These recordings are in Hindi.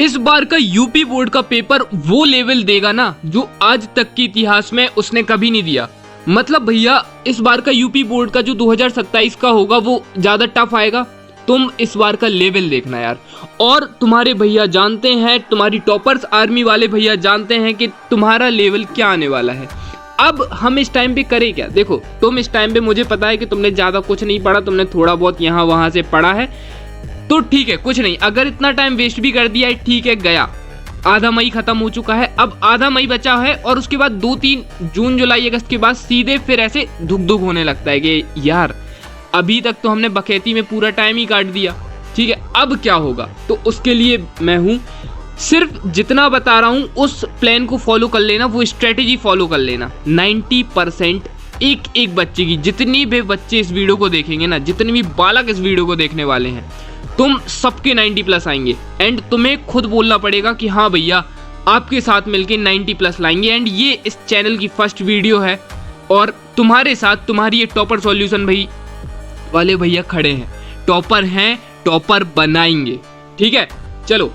इस बार का यूपी बोर्ड का पेपर वो लेवल देगा ना जो आज तक के इतिहास में उसने कभी नहीं दिया। मतलब भैया इस बार का यूपी बोर्ड का जो 2027 का होगा वो ज्यादा टफ आएगा। तुम इस बार का लेवल देखना यार। और तुम्हारे भैया जानते हैं, तुम्हारी टॉपर्स आर्मी वाले भैया जानते हैं कि तुम्हारा लेवल क्या आने वाला है। अब हम इस टाइम पे करें क्या? देखो तुम इस टाइम पे, मुझे पता है कि तुमने ज्यादा कुछ नहीं पढ़ा, तुमने थोड़ा बहुत यहाँ वहां से पढ़ा है, तो ठीक है, कुछ नहीं। अगर इतना टाइम वेस्ट भी कर दिया है, ठीक है, गया। आधा मई खत्म हो चुका है, अब आधा मई बचा है और उसके बाद 2-3 जून जुलाई अगस्त के बाद सीधे फिर ऐसे धुक धुक होने लगता है कि यार अभी तक तो हमने बखेती में पूरा टाइम ही काट दिया, ठीक है, अब क्या होगा? तो उसके लिए मैं हूं, सिर्फ जितना बता रहा हूं उस प्लान को फॉलो कर लेना, वो स्ट्रेटेजी फॉलो कर लेना। 90% एक बच्चे की, जितनी भी बच्चे इस वीडियो को देखेंगे ना, जितने भी बालक इस वीडियो को देखने वाले हैं, तुम सबके 90+ आएंगे। एंड तुम्हें खुद बोलना पड़ेगा कि हाँ भैया आपके साथ मिलके 90+ लाएंगे। एंड ये इस चैनल की फर्स्ट वीडियो है और तुम्हारे साथ तुम्हारी ये टॉपर सॉल्यूशन भाई वाले भैया खड़े हैं, टॉपर हैं, टॉपर बनाएंगे, ठीक है। चलो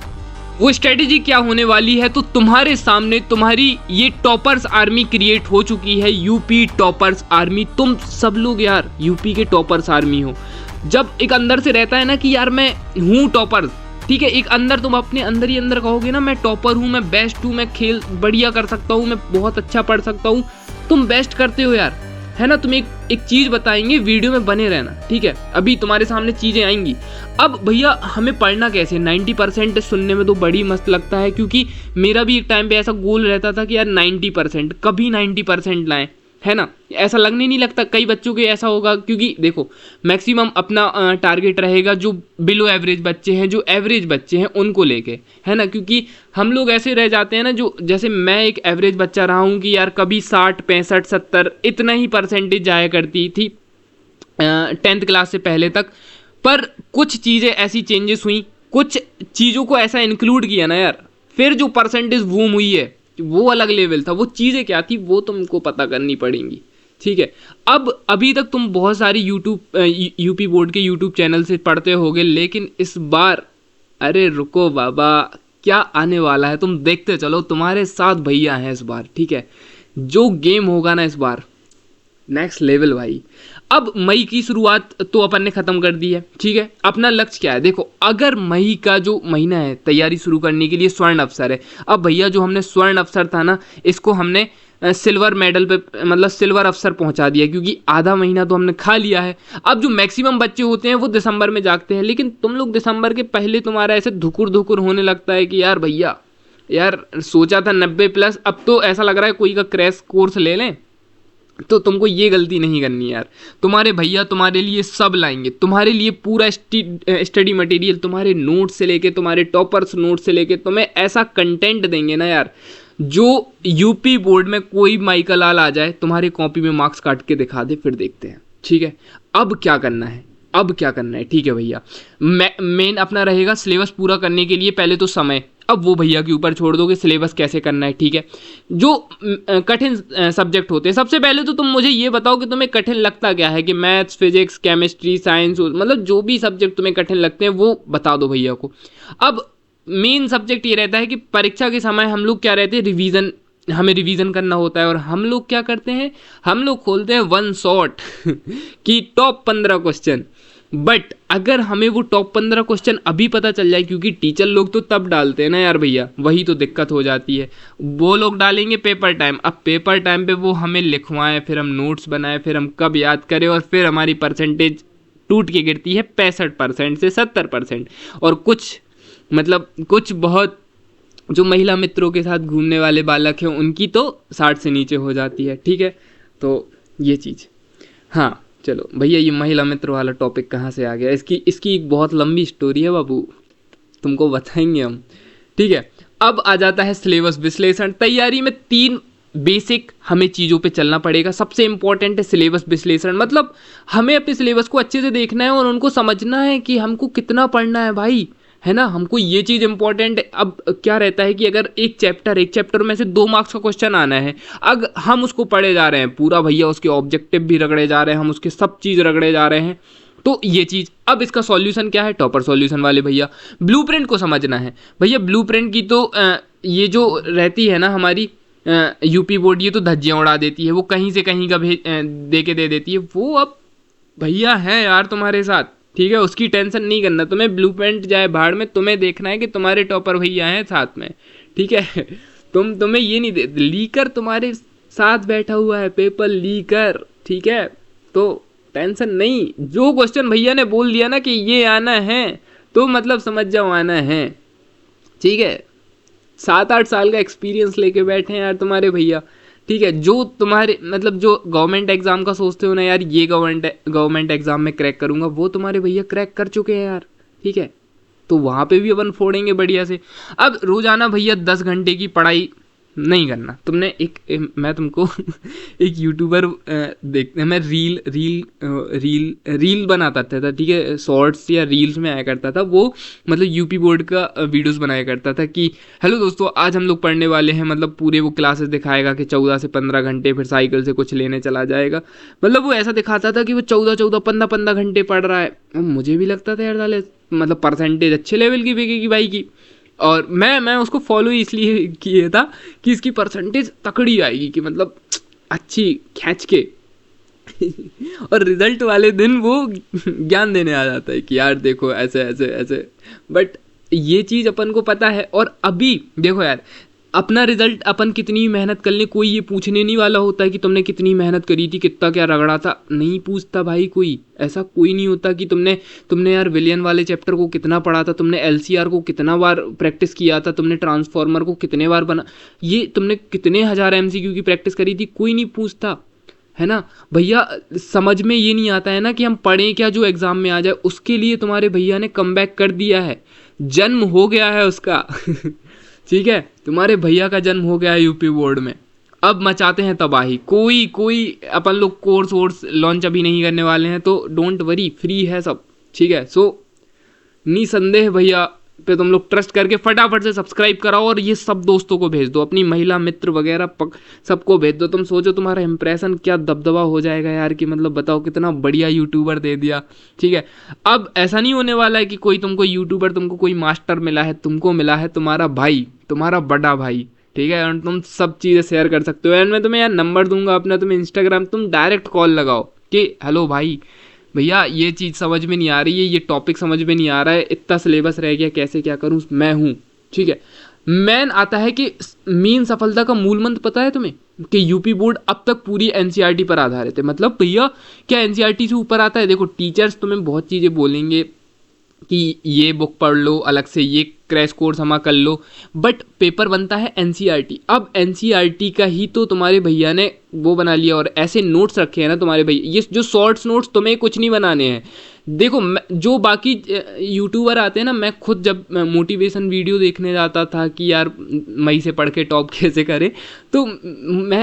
वो स्ट्रेटेजी क्या होने वाली है, तो तुम्हारे सामने तुम्हारी ये टॉपर्स आर्मी क्रिएट हो चुकी है, यूपी टॉपर्स आर्मी। तुम सब लोग यार यूपी के टॉपर्स आर्मी हो। जब एक अंदर से रहता है ना कि यार मैं हूँ टॉपर, ठीक है, एक अंदर तुम अपने अंदर ही अंदर कहोगे ना मैं टॉपर हूँ, मैं बेस्ट हूँ, मैं खेल बढ़िया कर सकता हूँ, मैं बहुत अच्छा पढ़ सकता हूँ, तुम बेस्ट करते हो यार, है ना। तुम एक चीज बताएंगे, वीडियो में बने रहना, ठीक है। अभी तुम्हारे सामने चीजें आएंगी। अब भैया हमें पढ़ना कैसे? 90% सुनने में तो बड़ी मस्त लगता है, क्योंकि मेरा भी एक टाइम पे ऐसा गोल रहता था कि यार 90%, कभी 90% लाएं, है ना। ऐसा लगने नहीं लगता, कई बच्चों के ऐसा होगा, क्योंकि देखो मैक्सिमम अपना टारगेट रहेगा जो बिलो एवरेज बच्चे हैं, जो एवरेज बच्चे हैं उनको लेके, है ना। क्योंकि हम लोग ऐसे रह जाते हैं ना, जो जैसे मैं एक एवरेज बच्चा रहा हूँ कि यार कभी 60, 65, 70 इतना ही परसेंटेज जाया करती थी 10th क्लास से पहले तक। पर कुछ चीज़ें ऐसी चेंजेस हुई, कुछ चीज़ों को ऐसा इंक्लूड किया ना यार, फिर जो परसेंटेज बूम हुई है वो अलग लेवल था। वो चीज़ें क्या थी वो तुमको पता करनी पड़ेंगी, ठीक है। अब अभी तक तुम बहुत सारी यूपी बोर्ड के यूट्यूब चैनल से पढ़ते होगे, लेकिन इस बार अरे रुको बाबा, क्या आने वाला है तुम देखते चलो, तुम्हारे साथ भैया हैं इस बार, ठीक है। जो गेम होगा ना इस बार नेक्स्ट लेवल भाई। अब मई की शुरुआत तो अपन ने खत्म कर दी है, ठीक है। अपना लक्ष्य क्या है? देखो अगर मई का जो महीना है तैयारी शुरू करने के लिए स्वर्ण अवसर है। अब भैया जो हमने स्वर्ण अवसर था ना, इसको हमने सिल्वर मेडल पे, मतलब सिल्वर अवसर पहुंचा दिया, क्योंकि आधा महीना तो हमने खा लिया है। अब जो मैक्सिमम बच्चे होते हैं वो दिसंबर में जागते हैं, लेकिन तुम लोग दिसंबर के पहले तुम्हारा ऐसे धुकुर धुकुर होने लगता है कि यार भैया यार सोचा था 90+, अब तो ऐसा लग रहा है कोई का क्रैश कोर्स ले लें। तो तुमको ये गलती नहीं करनी यार। तुम्हारे भैया तुम्हारे लिए सब लाएंगे, तुम्हारे लिए पूरा स्टडी मटेरियल, तुम्हारे नोट से लेके, तुम्हारे टॉपर्स नोट से लेके तुम्हें ऐसा कंटेंट देंगे ना यार, जो यूपी बोर्ड में कोई माइकल लाल आ जाए तुम्हारी कॉपी में मार्क्स काट के दिखा दे, फिर देखते हैं, ठीक है। अब क्या करना है, अब क्या करना है, ठीक है भैया। मेन अपना रहेगा सिलेबस पूरा करने के लिए पहले तो समय, अब वो भैया के ऊपर छोड़ दोगे सिलेबस कैसे करना है, ठीक है। जो कठिन सब्जेक्ट होते हैं, सबसे पहले तो तुम मुझे ये बताओ कि तुम्हें कठिन लगता क्या है, कि मैथ्स, फिजिक्स, केमिस्ट्री, साइंस, मतलब जो भी सब्जेक्ट तुम्हें कठिन लगते हैं वो बता दो भैया को। अब मेन सब्जेक्ट ये रहता है कि परीक्षा के समय हम लोग क्या रहते हैं, रिवीजन, हमें रिवीजन करना होता है। और हम लोग क्या करते हैं, हम लोग खोलते हैं वन शॉट कि टॉप 15 क्वेश्चन। बट अगर हमें वो टॉप 15 क्वेश्चन अभी पता चल जाए, क्योंकि टीचर लोग तो तब डालते हैं ना यार भैया, वही तो दिक्कत हो जाती है। वो लोग डालेंगे पेपर टाइम, अब पेपर टाइम पे वो हमें लिखवाएं, फिर हम नोट्स बनाएं, फिर हम कब याद करें, और फिर हमारी परसेंटेज टूट के गिरती है 65% से 70%। और कुछ बहुत जो महिला मित्रों के साथ घूमने वाले बालक हैं उनकी तो 60 से नीचे हो जाती है, ठीक है। तो ये चीज़, हाँ चलो भैया, ये महिला मित्र वाला टॉपिक कहाँ से आ गया, इसकी एक बहुत लंबी स्टोरी है बाबू, तुमको बताएंगे हम, ठीक है। अब आ जाता है सिलेबस विश्लेषण। तैयारी में 3 बेसिक हमें चीज़ों पे चलना पड़ेगा। सबसे इंपॉर्टेंट है सिलेबस विश्लेषण, मतलब हमें अपने सिलेबस को अच्छे से देखना है और उनको समझना है कि हमको कितना पढ़ना है भाई, है ना। हमको ये चीज़ इंपॉर्टेंट है। अब क्या रहता है कि अगर एक चैप्टर में से 2 मार्क्स का क्वेश्चन आना है, अगर हम उसको पढ़े जा रहे हैं पूरा भैया, उसके ऑब्जेक्टिव भी रगड़े जा रहे हैं, हम उसके सब चीज़ रगड़े जा रहे हैं, तो ये चीज़, अब इसका सॉल्यूशन क्या है, टॉपर सॉल्यूशन वाले भैया ब्लूप्रिंट को समझना है। भैया ब्लूप्रिंट की तो ये जो रहती है ना हमारी यूपी बोर्ड, ये तो धज्जियाँ उड़ा देती है, वो कहीं से कहीं का दे के दे देती है। वो अब भैया है यार तुम्हारे साथ, ठीक है, उसकी टेंशन नहीं करना तुम्हें, ब्लूप्रिंट जाए भाड़ में, तुम्हें देखना है कि तुम्हारे टॉपर भैया हैं साथ में, ठीक है। तुम्हें ये नहीं दे, लीकर तुम्हारे साथ बैठा हुआ है, पेपर लीकर, ठीक है, तो टेंशन नहीं। जो क्वेश्चन भैया ने बोल दिया ना कि ये आना है, तो मतलब समझ जाओ आना है, ठीक है। 7-8 साल का एक्सपीरियंस लेके बैठे हैं यार तुम्हारे भैया, ठीक है। जो तुम्हारे मतलब जो गवर्नमेंट एग्जाम का सोचते हो ना यार, ये गवर्नमेंट एग्जाम में क्रैक करूंगा, वो तुम्हारे भैया क्रैक कर चुके हैं यार, ठीक है। तो वहाँ पे भी अपन फोड़ेंगे बढ़िया से। अब रोजाना भैया 10 घंटे की पढ़ाई नहीं करना तुमने। मैं तुमको एक यूट्यूबर मैं रील बनाता था, ठीक है, शॉर्ट्स या रील्स में आया करता था वो, मतलब यूपी बोर्ड का वीडियोस बनाया करता था कि हेलो दोस्तों आज हम लोग पढ़ने वाले हैं, मतलब पूरे वो क्लासेस दिखाएगा कि 14 से 15 घंटे, फिर साइकिल से कुछ लेने चला जाएगा, मतलब वो ऐसा दिखाता था कि वो 14-15 घंटे पढ़ रहा है। मुझे भी लगता था यार साले मतलब परसेंटेज अच्छे लेवल की बिकेगी भाई की, और मैं उसको फॉलो इसलिए किया था कि इसकी परसेंटेज तकड़ी आएगी, कि मतलब अच्छी खींच के और रिजल्ट वाले दिन वो ज्ञान देने आ जाता है कि यार देखो ऐसे ऐसे ऐसे। बट ये चीज़ अपन को पता है, और अभी देखो यार अपना रिजल्ट अपन कितनी मेहनत कर ले, कोई ये पूछने नहीं वाला होता है कि तुमने कितनी मेहनत करी थी, कितना क्या रगड़ा था, नहीं पूछता भाई कोई, ऐसा कोई नहीं होता कि तुमने यार विलियन वाले चैप्टर को कितना पढ़ा था, तुमने एलसीआर को कितना बार प्रैक्टिस किया था, तुमने ट्रांसफॉर्मर को कितने बार बना, ये तुमने कितने हज़ार एमसीक्यू की प्रैक्टिस करी थी, कोई नहीं पूछता है ना भैया। समझ में ये नहीं आता है ना कि हम पढ़ें क्या जो एग्जाम में आ जाए, उसके लिए तुम्हारे भैया ने कमबैक कर दिया है, जन्म हो गया है उसका ठीक है, तुम्हारे भैया का जन्म हो गया है यूपी बोर्ड में, अब मचाते हैं तबाही। कोई अपन लोग कोर्स वोर्स लॉन्च अभी नहीं करने वाले हैं, तो डोंट वरी, फ्री है सब, ठीक है। सो निसंदेह भैया पे तुम लोग ट्रस्ट करके फटाफट से सब्सक्राइब कराओ, और ये सब दोस्तों को भेज दो, अपनी महिला मित्र वगैरह सबको भेज दो। तुम सोचो तुम्हारा इंप्रेशन क्या दबदबा हो जाएगा यार, कि मतलब बताओ कितना बढ़िया यूट्यूबर दे दिया, ठीक है। अब ऐसा नहीं होने वाला है कि कोई तुमको यूट्यूबर, तुमको कोई मास्टर मिला है, तुमको मिला है तुम्हारा भाई, तुम्हारा बड़ा भाई, ठीक है, और तुम सब चीज़ें शेयर कर सकते हो। एंड मैं तुम्हें यार नंबर दूंगा अपना, तुम इंस्टाग्राम, तुम डायरेक्ट कॉल लगाओ कि हेलो भाई भैया ये चीज़ समझ में नहीं आ रही है, ये टॉपिक समझ में नहीं आ रहा है, इतना सिलेबस रह गया, कैसे क्या करूँ, मैं हूँ, ठीक है। मेन आता है कि मेन सफलता का मूल मंत्र पता है तुम्हें, कि यूपी बोर्ड अब तक पूरी एनसीईआरटी पर आधारित है। मतलब भैया क्या एनसीईआरटी से ऊपर आता है? देखो टीचर्स तुम्हें बहुत चीज़ें बोलेंगे कि ये बुक पढ़ लो अलग से, ये क्रैश कोर्स हमा कर लो, बट पेपर बनता है एनसीईआरटी। अब एनसीईआरटी का ही तो तुम्हारे भैया ने वो बना लिया, और ऐसे नोट्स रखे हैं ना तुम्हारे भैया, ये जो शॉर्ट्स नोट्स तुम्हें कुछ नहीं बनाने हैं। देखो जो बाकी यूट्यूबर आते हैं ना, मैं खुद जब मोटिवेशन वीडियो देखने जाता था कि यार मई से पढ़ के टॉप कैसे करें, तो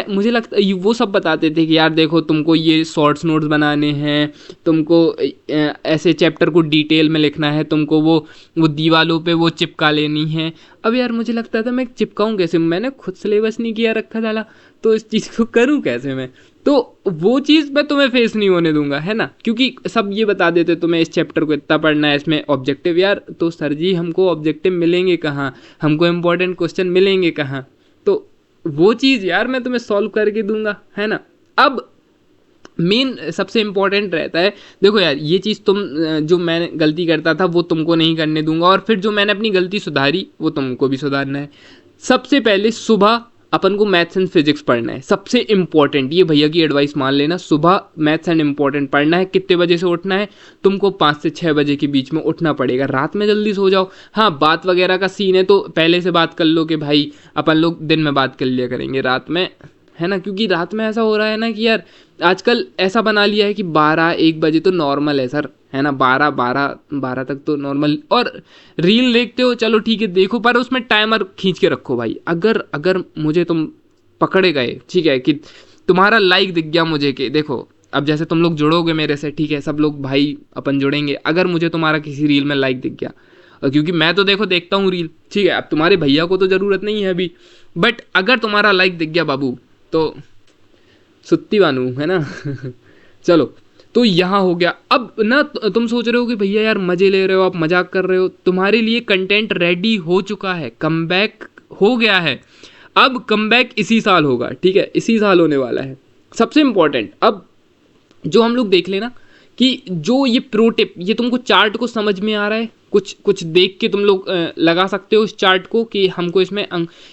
मुझे लगता वो सब बताते थे कि यार देखो तुमको ये शॉर्ट्स नोट्स बनाने हैं, तुमको ऐसे चैप्टर को डिटेल में लिखना है, तुमको वो दीवालों पे वो चिपका लेनी है। अब यार मुझे लगता था मैं चिपकाऊँ कैसे, मैंने खुद सिलेबस नहीं किया रखा था, तो इस चीज़ को करूँ कैसे मैं? तो वो चीज़ मैं तुम्हें फेस नहीं होने दूंगा, है ना, क्योंकि सब ये बता देते तुम्हें इस चैप्टर को इतना पढ़ना है, इसमें ऑब्जेक्टिव, यार तो सर जी हमको ऑब्जेक्टिव मिलेंगे कहाँ, हमको इम्पोर्टेंट क्वेश्चन मिलेंगे कहाँ? तो वो चीज़ यार मैं तुम्हें सॉल्व करके दूंगा, है ना। अब मेन सबसे इम्पोर्टेंट रहता है, देखो यार ये चीज़ तुम जो मैंने गलती करता था वो तुमको नहीं करने दूंगा, और फिर जो मैंने अपनी गलती सुधारी वो तुमको भी सुधारना है। सबसे पहले सुबह अपन को मैथ्स एंड फिजिक्स पढ़ना है, सबसे इम्पॉर्टेंट, ये भैया की एडवाइस मान लेना, सुबह मैथ्स एंड इम्पॉर्टेंट पढ़ना है। कितने बजे से उठना है तुमको? 5 से 6 बजे के बीच में उठना पड़ेगा, रात में जल्दी सो जाओ। हाँ बात वगैरह का सीन है तो पहले से बात कर लो कि भाई अपन लोग दिन में बात कर लिया करेंगे, रात में, है ना, क्योंकि रात में ऐसा हो रहा है ना कि यार आजकल ऐसा बना लिया है कि 12-1 बजे तो नॉर्मल है सर, है ना, 12 तक तो नॉर्मल। और रील देखते हो चलो ठीक है देखो, पर उसमें टाइमर खींच के रखो भाई। अगर मुझे तुम पकड़े गए, ठीक है, कि तुम्हारा लाइक दिख गया मुझे, कि देखो अब जैसे तुम लोग जुड़ोगे मेरे से, ठीक है, सब लोग भाई अपन जुड़ेंगे, अगर मुझे तुम्हारा किसी रील में लाइक दिख गया, क्योंकि मैं तो देखो देखता हूँ रील, ठीक है, अब तुम्हारे भैया को तो ज़रूरत नहीं है अभी, बट अगर तुम्हारा लाइक दिख गया बाबू तो सुत्ती बानू, है ना चलो, तो यहाँ हो गया। अब ना तुम सोच रहे हो कि भैया यार मजे ले रहे हो, आप मजाक कर रहे हो, तुम्हारे लिए कंटेंट रेडी हो चुका है, कमबैक हो गया है। अब कमबैक इसी साल होगा, ठीक है, इसी साल होने वाला है। सबसे इम्पोर्टेंट अब जो हम लोग देख लेना कि जो ये प्रो टिप, ये तुमको चार्ट को समझ में आ रहा है, कुछ कुछ देख के तुम लोग लगा सकते हो इस चार्ट को कि हमको इसमें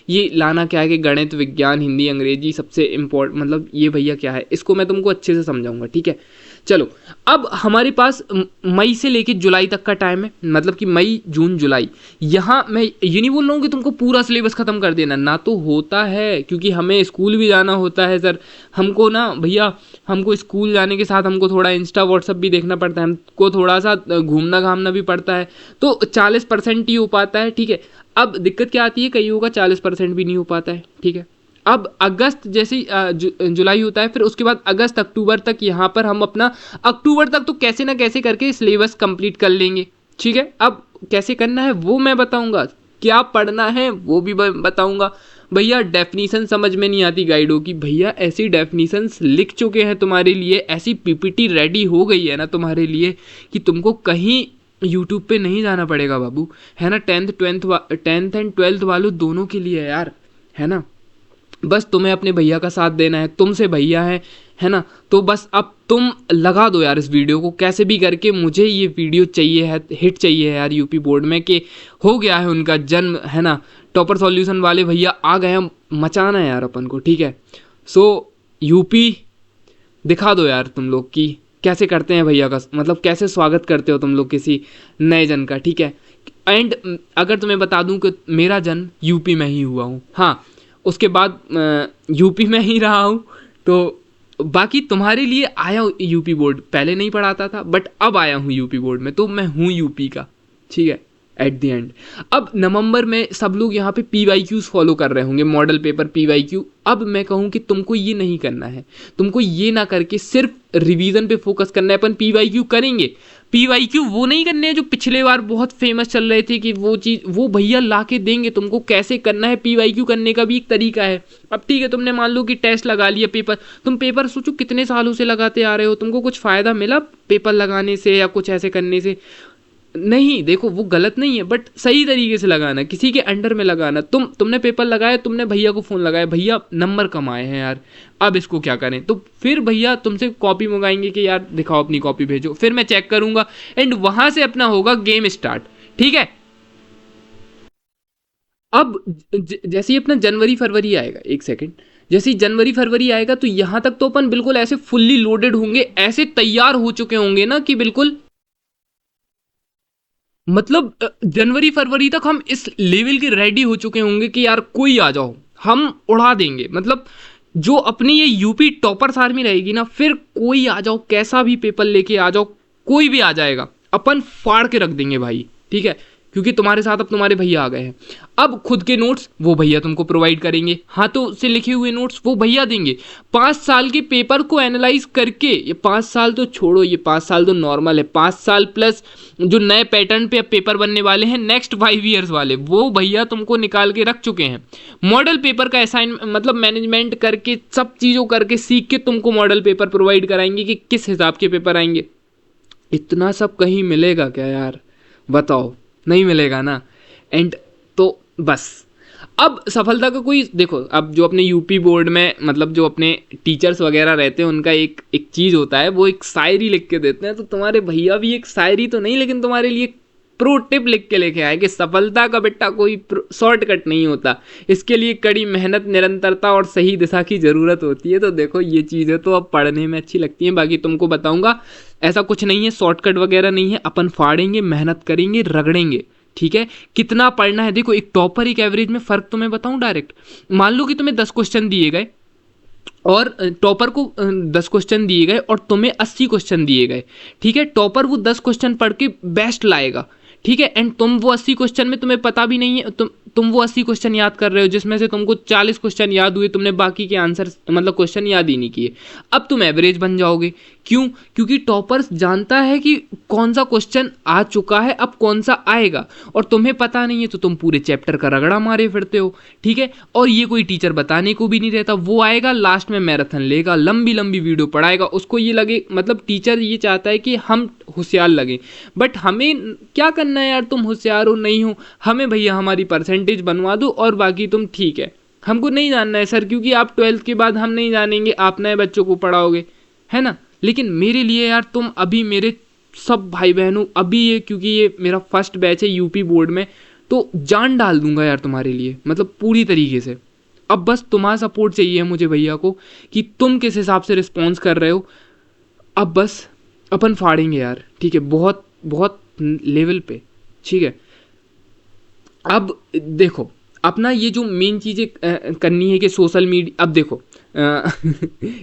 ये लाना क्या है कि गणित, विज्ञान, हिंदी, अंग्रेजी सबसे इम्पोर्टेंट, मतलब ये भैया क्या है, इसको मैं तुमको अच्छे से समझाऊंगा, ठीक है। चलो, अब हमारे पास मई से लेके जुलाई तक का टाइम है, मतलब कि मई, जून, जुलाई। यहाँ मैं ये नहीं बोल रहा हूँ कि तुमको पूरा सिलेबस खत्म कर देना, ना तो होता है, क्योंकि हमें स्कूल भी जाना होता है सर, हमको ना भैया, हमको स्कूल जाने के साथ हमको थोड़ा इंस्टा व्हाट्सअप भी देखना पड़ता है, हमको थोड़ा सा घूमना घामना भी पड़ता है, तो 40% ही हो पाता है, ठीक है। अब दिक्कत क्या आती है, कईयों का 40% भी नहीं हो पाता है, ठीक है। अब अगस्त जैसे जुलाई होता है, फिर उसके बाद अगस्त अक्टूबर तक यहाँ पर हम अपना, अक्टूबर तक तो कैसे ना कैसे करके सिलेबस कंप्लीट कर लेंगे, ठीक है। अब कैसे करना है वो मैं बताऊंगा, क्या पढ़ना है वो भी बताऊंगा। भैया डेफिनीशन समझ में नहीं आती गाइडों की, भैया ऐसी डेफिनीशंस लिख चुके हैं तुम्हारे लिए, ऐसी पीपीटी रेडी हो गई है ना तुम्हारे लिए कि तुमको कहीं यूट्यूब पे नहीं जाना पड़ेगा बाबू, है ना। 10th एंड 12th वालों दोनों के लिए है यार, है ना। बस तुम्हें अपने भैया का साथ देना है, तुमसे भैया है ना। तो बस अब तुम लगा दो यार इस वीडियो को कैसे भी करके, मुझे ये वीडियो चाहिए है, हिट चाहिए है यार यूपी बोर्ड में, कि हो गया है उनका जन्म, है ना। टॉपर सॉल्यूशन वाले भैया आ गए हैं, मचाना है यार अपन को, ठीक है। सो यूपी दिखा दो यार तुम लोग की कैसे करते हैं भैया का, मतलब कैसे स्वागत करते हो तुम लोग किसी नए जन का, ठीक है। एंड अगर तुम्हें बता दूं कि मेरा जन्म यूपी में ही हुआ हूँ, हाँ, उसके बाद यूपी में ही रहा हूँ, तो बाकी तुम्हारे लिए आया हूँ यूपी बोर्ड, पहले नहीं पढ़ाता था बट अब आया हूँ यूपी बोर्ड में, तो मैं हूँ यूपी का, ठीक है। एट द एंड अब नवंबर में सब लोग यहाँ पे PYQs फॉलो कर रहे होंगे, मॉडल पेपर PYQ। अब मैं कहूँ कि तुमको ये नहीं करना है, तुमको ये ना करके सिर्फ रिवीजन पे फोकस करना है। अपन PYQ करेंगे, PYQ वो नहीं करने हैं जो पिछले बार बहुत फेमस चल रहे थे कि वो चीज़ वो भैया ला के देंगे तुमको, कैसे करना है। PYQ करने का भी एक तरीका है। अब ठीक है, तुमने मान लो कि टेस्ट लगा लिया, पेपर, तुम पेपर सोचो कितने सालों से लगाते आ रहे हो, तुमको कुछ फ़ायदा मिला पेपर लगाने से या कुछ ऐसे करने से? नहीं, देखो वो गलत नहीं है, बट सही तरीके से लगाना, किसी के अंडर में लगाना। तुमने पेपर लगाया, तुमने भैया को फ़ोन लगाया, भैया नंबर कम आए हैं यार, अब इसको क्या करें, तो फिर भैया तुमसे कॉपी मंगाएंगे कि यार दिखाओ अपनी कॉपी भेजो, फिर मैं चेक करूंगा एंड वहां से अपना होगा गेम स्टार्ट, ठीक है। अब जैसे ही अपना जनवरी फरवरी आएगा, एक सेकेंड, जैसे ही जनवरी फरवरी आएगा तो यहां तक तो अपन बिल्कुल ऐसे फुल्ली लोडेड होंगे, ऐसे तैयार हो चुके होंगे ना कि बिल्कुल, मतलब जनवरी फरवरी तक हम इस लेवल के रेडी हो चुके होंगे कि यार कोई आ जाओ हम उड़ा देंगे। मतलब जो अपनी ये यूपी टॉपर्स आर्मी रहेगी ना, फिर कोई आ जाओ, कैसा भी पेपर लेके आ जाओ, कोई भी आ जाएगा, अपन फाड़ के रख देंगे भाई, ठीक है। क्योंकि तुम्हारे साथ अब तुम्हारे भैया आ गए हैं। अब खुद के नोट्स वो भैया तुमको प्रोवाइड करेंगे, हाथों से लिखे हुए नोट्स वो भैया देंगे। 5 साल के पेपर को एनालाइज करके, ये 5 साल तो छोड़ो, ये 5 साल तो नॉर्मल है, 5 साल प्लस जो नए पैटर्न पे अब पेपर बनने वाले हैं नेक्स्ट 5 ईयर्स वाले, वो भैया तुमको निकाल के रख चुके हैं। मॉडल पेपर का असाइन, मतलब मैनेजमेंट करके, सब चीज़ों करके सीख के तुमको मॉडल पेपर प्रोवाइड कराएंगे कि किस हिसाब के पेपर आएंगे। इतना सब कहीं मिलेगा क्या यार, बताओ, नहीं मिलेगा ना। एंड तो बस अब सफलता का कोई, देखो अब जो अपने यूपी बोर्ड में, मतलब जो अपने टीचर्स वगैरह रहते हैं, उनका एक चीज़ होता है, वो एक शायरी लिख के देते हैं। तो तुम्हारे भैया भी एक शायरी तो नहीं, लेकिन तुम्हारे लिए प्रो टिप लिख के लेके आए कि सफलता का बेटा कोई शॉर्टकट नहीं होता, इसके लिए कड़ी मेहनत, निरंतरता और सही दिशा की ज़रूरत होती है। तो देखो ये चीज़ें तो अब पढ़ने में अच्छी लगती हैं, बाकी तुमको बताऊंगा ऐसा कुछ नहीं है, शॉर्टकट वगैरह नहीं है, अपन फाड़ेंगे, मेहनत करेंगे, रगड़ेंगे, ठीक है। कितना पढ़ना है, देखो एक टॉपर एक एवरेज में फ़र्क तो मैं बताऊं डायरेक्ट। मान लो कि तुम्हें 10 क्वेश्चन दिए गए और टॉपर को 10 क्वेश्चन दिए गए और तुम्हें 80 क्वेश्चन दिए गए, ठीक है। टॉपर वो 10 क्वेश्चन पढ़ के बेस्ट लाएगा, ठीक है। एंड तुम वो 80 क्वेश्चन में तुम्हें पता भी नहीं है, तुम वो 80 क्वेश्चन याद कर रहे हो जिसमें से तुमको 40 क्वेश्चन याद हुए, तुमने बाकी के आंसर मतलब क्वेश्चन याद ही नहीं किए। अब तुम एवरेज बन जाओगे। क्यों? क्योंकि टॉपर्स जानता है कि कौन सा क्वेश्चन आ चुका है, अब कौन सा आएगा, और तुम्हें पता नहीं है तो तुम पूरे चैप्टर का रगड़ा मारे फिरते हो। ठीक है। और ये कोई टीचर बताने को भी नहीं रहता, वो आएगा लास्ट में मैराथन लेगा, लंबी लंबी वीडियो पढ़ाएगा, उसको ये लगे, मतलब टीचर ये चाहता है कि हम होशियार लगे। बट हमें क्या करना है यार, तुम होशियार हो नहीं हो, हमें भैया हमारी परसेंटेज बनवा दो और बाकी तुम ठीक है। हमको नहीं जानना है सर, क्योंकि आप 12th के बाद हम नहीं जानेंगे, आप नए बच्चों को पढ़ाओगे, है ना। लेकिन मेरे लिए यार तुम अभी मेरे सब भाई बहनों, अभी ये क्योंकि ये मेरा फर्स्ट बैच है यूपी बोर्ड में, तो जान डाल दूंगा यार तुम्हारे लिए, मतलब पूरी तरीके से। अब बस तुम्हारा सपोर्ट चाहिए मुझे भैया को, कि तुम किस हिसाब से रिस्पॉन्स कर रहे हो। अब बस अपन फाड़ेंगे यार, ठीक है, बहुत बहुत लेवल पे। ठीक है। अब देखो अपना ये जो मेन चीज़ें करनी है कि सोशल मीडिया, अब देखो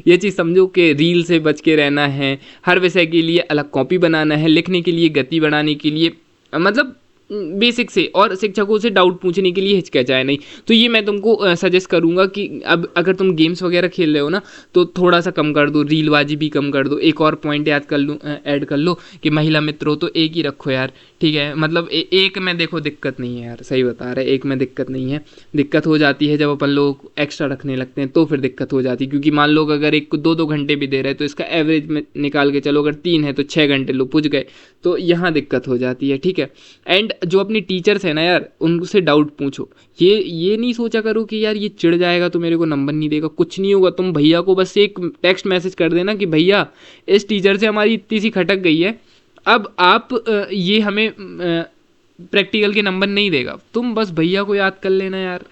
ये चीज़ समझो कि रील से बच के रहना है, हर विषय के लिए अलग कॉपी बनाना है, लिखने के लिए गति बढ़ाने के लिए, मतलब बेसिक से, और शिक्षकों से डाउट पूछने के लिए हिचकिचाए नहीं। तो ये मैं तुमको सजेस्ट करूँगा कि अब अगर तुम गेम्स वगैरह खेल रहे हो ना, तो थोड़ा सा कम कर दो, रीलबाजी भी कम कर दो। एक और पॉइंट याद कर लो, ऐड कर लो कि महिला मित्र हो तो एक ही रखो यार, ठीक है। मतलब एक में देखो दिक्कत नहीं है यार, सही बता रहे, एक में दिक्कत नहीं है। दिक्कत हो जाती है जब अपन लोग एक्स्ट्रा रखने लगते हैं, तो फिर दिक्कत हो जाती है, क्योंकि मान लो अगर एक को 2-2 घंटे भी दे रहे हैं तो इसका एवरेज में निकाल के चलो, अगर 3 है तो 6 घंटे लो पूछ गए, तो यहाँ दिक्कत हो जाती है। ठीक है। एंड जो अपनी टीचर्स है ना यार, उनसे डाउट पूछो। ये नहीं सोचा करो कि यार ये चिढ़ जाएगा तो मेरे को नंबर नहीं देगा, कुछ नहीं होगा। तुम भैया को बस एक टेक्स्ट मैसेज कर देना कि भैया इस टीचर से हमारी इतनी सी खटक गई है, अब आप ये हमें प्रैक्टिकल के नंबर नहीं देगा। तुम बस भैया को याद कर लेना यार,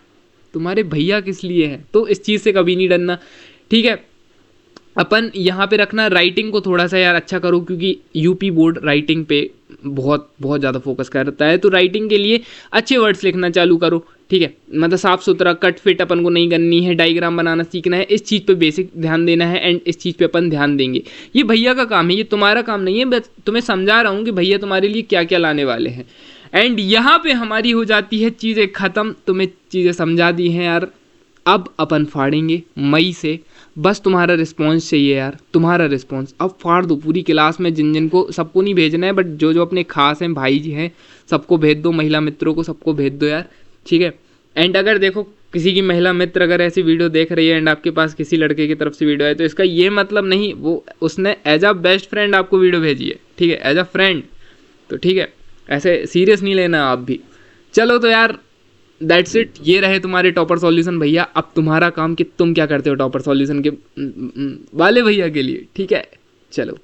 तुम्हारे भैया किस लिए हैं, तो इस चीज़ से कभी नहीं डरना। ठीक है। अपन यहाँ पे रखना राइटिंग को थोड़ा सा यार अच्छा करो, क्योंकि यूपी बोर्ड राइटिंग पे बहुत बहुत ज़्यादा फोकस करता है, तो राइटिंग के लिए अच्छे वर्ड्स लिखना चालू करो। ठीक है। मतलब साफ सुथरा, कट फिट अपन को नहीं करनी है, डायग्राम बनाना सीखना है, इस चीज़ पे बेसिक ध्यान देना है, एंड इस चीज़ पे अपन ध्यान देंगे। ये भैया का काम है, ये तुम्हारा काम नहीं है। बस तुम्हें समझा रहा हूँ कि भैया तुम्हारे लिए क्या क्या लाने वाले हैं। एंड यहाँ पे हमारी हो जाती है चीज़ें ख़त्म, तुम्हें चीज़ें समझा दी हैं यार। अब अपन फाड़ेंगे मई से, बस तुम्हारा रिस्पॉन्स चाहिए यार, तुम्हारा रिस्पॉन्स। अब फाड़ दो पूरी क्लास में, जिन जिन को, सबको नहीं भेजना है, बट जो जो अपने खास हैं, भाई जी हैं, सबको भेज दो, महिला मित्रों को सबको भेज दो यार। ठीक है। एंड अगर देखो किसी की महिला मित्र अगर ऐसी वीडियो देख रही है एंड आपके पास किसी लड़के की तरफ से वीडियो है, तो इसका ये मतलब नहीं, वो उसने एज अ बेस्ट फ्रेंड आपको वीडियो भेजी है। ठीक है, एज अ फ्रेंड, तो ठीक है, ऐसे सीरियस नहीं लेना आप भी। चलो तो यार दैट्स इट, ये रहे तुम्हारे टॉपर सॉल्यूशन भैया। अब तुम्हारा काम कि तुम क्या करते हो टॉपर सॉल्यूशन के वाले भैया के लिए। ठीक है, चलो।